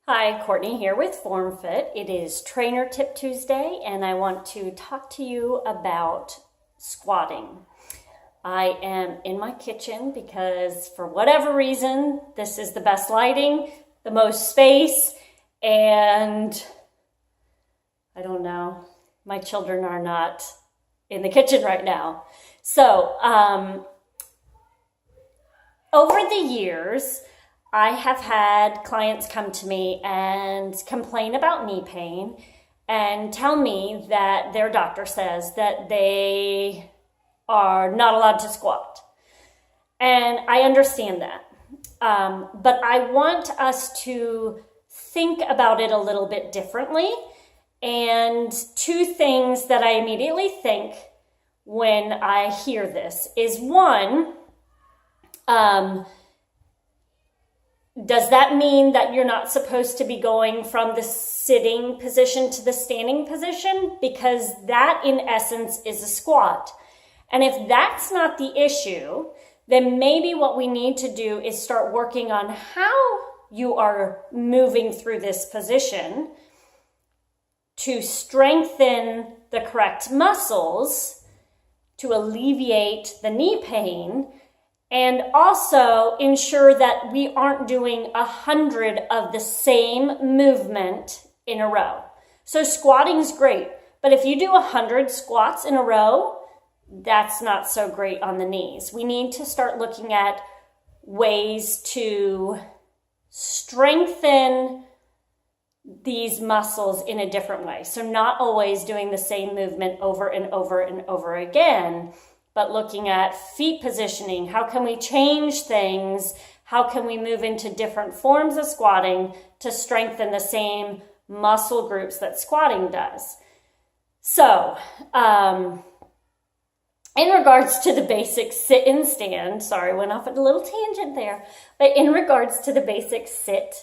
Hi, Courtney here with FormFit. It is Trainer Tip Tuesday, and I want to talk to you about squatting. I am in my kitchen because for whatever reason, this is the best lighting, the most space, and I don't know, my children are not in the kitchen right now. So, over the years, I have had clients come to me and complain about knee pain and tell me that their doctor says that they are not allowed to squat. And I understand that. But I want us to think about it a little bit differently. And two things that I immediately think when I hear this is one, does that mean that you're not supposed to be going from the sitting position to the standing position? Because that, in essence, is a squat. And if that's not the issue, then maybe what we need to do is start working on how you are moving through this position to strengthen the correct muscles to alleviate the knee pain, and also ensure that we aren't doing 100 of the same movement in a row. So squatting is great, but if you do 100 squats in a row, that's not so great on the knees. We need to start looking at ways to strengthen these muscles in a different way. So not always doing the same movement over and over and over again, but looking at feet positioning. How can we change things? How can we move into different forms of squatting to strengthen the same muscle groups that squatting does? So, in regards to the basic sit and stand, sorry, went off at a little tangent there, but in regards to the basic sit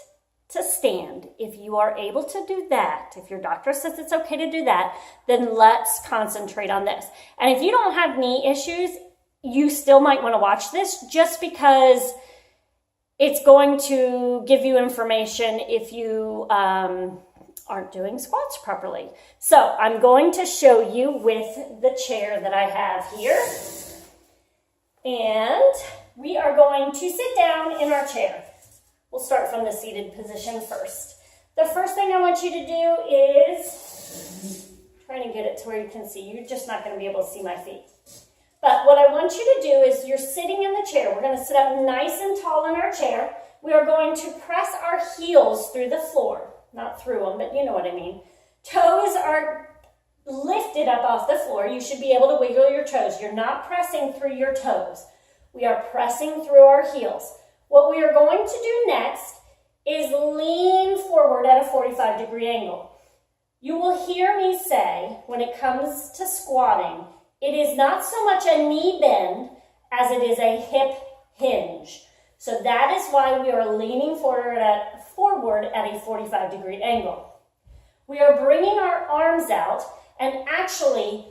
to stand, if you are able to do that, if your doctor says it's okay to do that, then let's concentrate on this. And if you don't have knee issues, you still might want to watch this just because it's going to give you information if you aren't doing squats properly. So I'm going to show you with the chair that I have here. And we are going to sit down in our chair. We'll start from the seated position first. The first thing I want you to do is, trying to get it to where you can see. You're just not going to be able to see my feet. But what I want you to do is you're sitting in the chair. We're going to sit up nice and tall in our chair. We are going to press our heels through the floor. Not through them, but you know what I mean. Toes are lifted up off the floor. You should be able to wiggle your toes. You're not pressing through your toes. We are pressing through our heels. What we are going to do next is lean forward at a 45-degree angle. You will hear me say, when it comes to squatting, it is not so much a knee bend as it is a hip hinge. So that is why we are leaning forward at a 45-degree angle. We are bringing our arms out, and actually,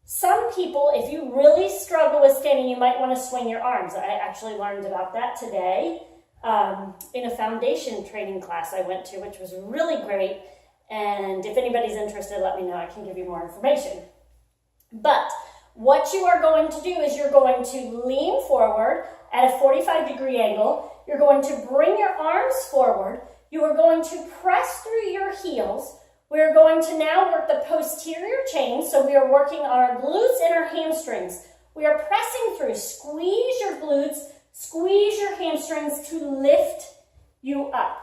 some people, if you really struggle with standing, you might want to swing your arms. I actually learned about that today in a foundation training class I went to, which was really great. And if anybody's interested, let me know. I can give you more information. But what you are going to do is you're going to lean forward at a 45-degree angle. You're going to bring your arms forward. You are going to press through your heels. We're going to now work the posterior chain, so we are working on our glutes and our hamstrings. We are pressing through. Squeeze your glutes, squeeze your hamstrings to lift you up.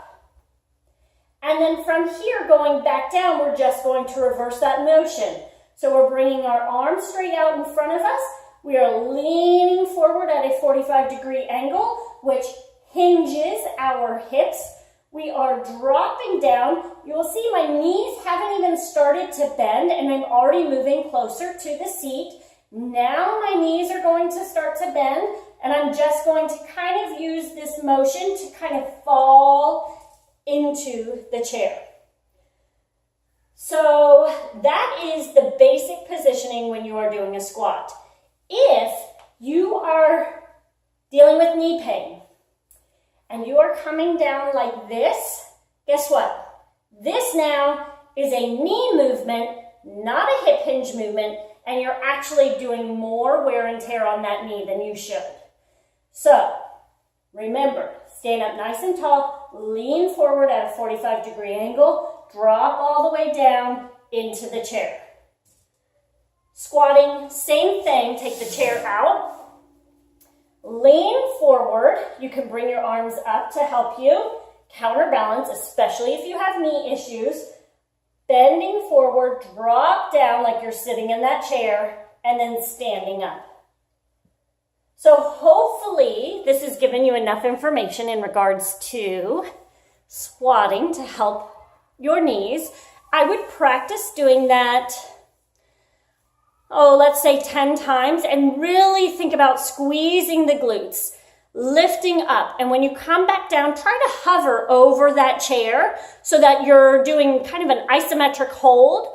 And then from here, going back down, we're just going to reverse that motion. So we're bringing our arms straight out in front of us. We are leaning forward at a 45-degree angle, which hinges our hips. We are dropping down. You'll see my knees haven't even started to bend, and I'm already moving closer to the seat. Now my knees are going to start to bend, and I'm just going to kind of use this motion to kind of fall into the chair. So that is the basic positioning when you are doing a squat. If you are dealing with knee pain, and you are coming down like this, Guess what? This now is a knee movement, not a hip hinge movement, and you're actually doing more wear and tear on that knee than you should. So, remember, stand up nice and tall, lean forward at a 45-degree angle, drop all the way down into the chair. Squatting, same thing, take the chair out, lean forward. You can bring your arms up to help you counterbalance, especially if you have knee issues. Bending forward, drop down like you're sitting in that chair, and then standing up. So hopefully this has given you enough information in regards to squatting to help your knees. I would practice doing that, let's say 10 times, and really think about squeezing the glutes, lifting up. And when you come back down, try to hover over that chair so that you're doing kind of an isometric hold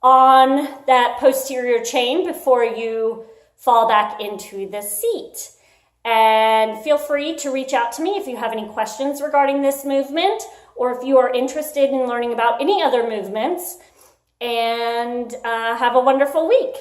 on that posterior chain before you fall back into the seat. And feel free to reach out to me if you have any questions regarding this movement, or if you are interested in learning about any other movements. And have a wonderful week.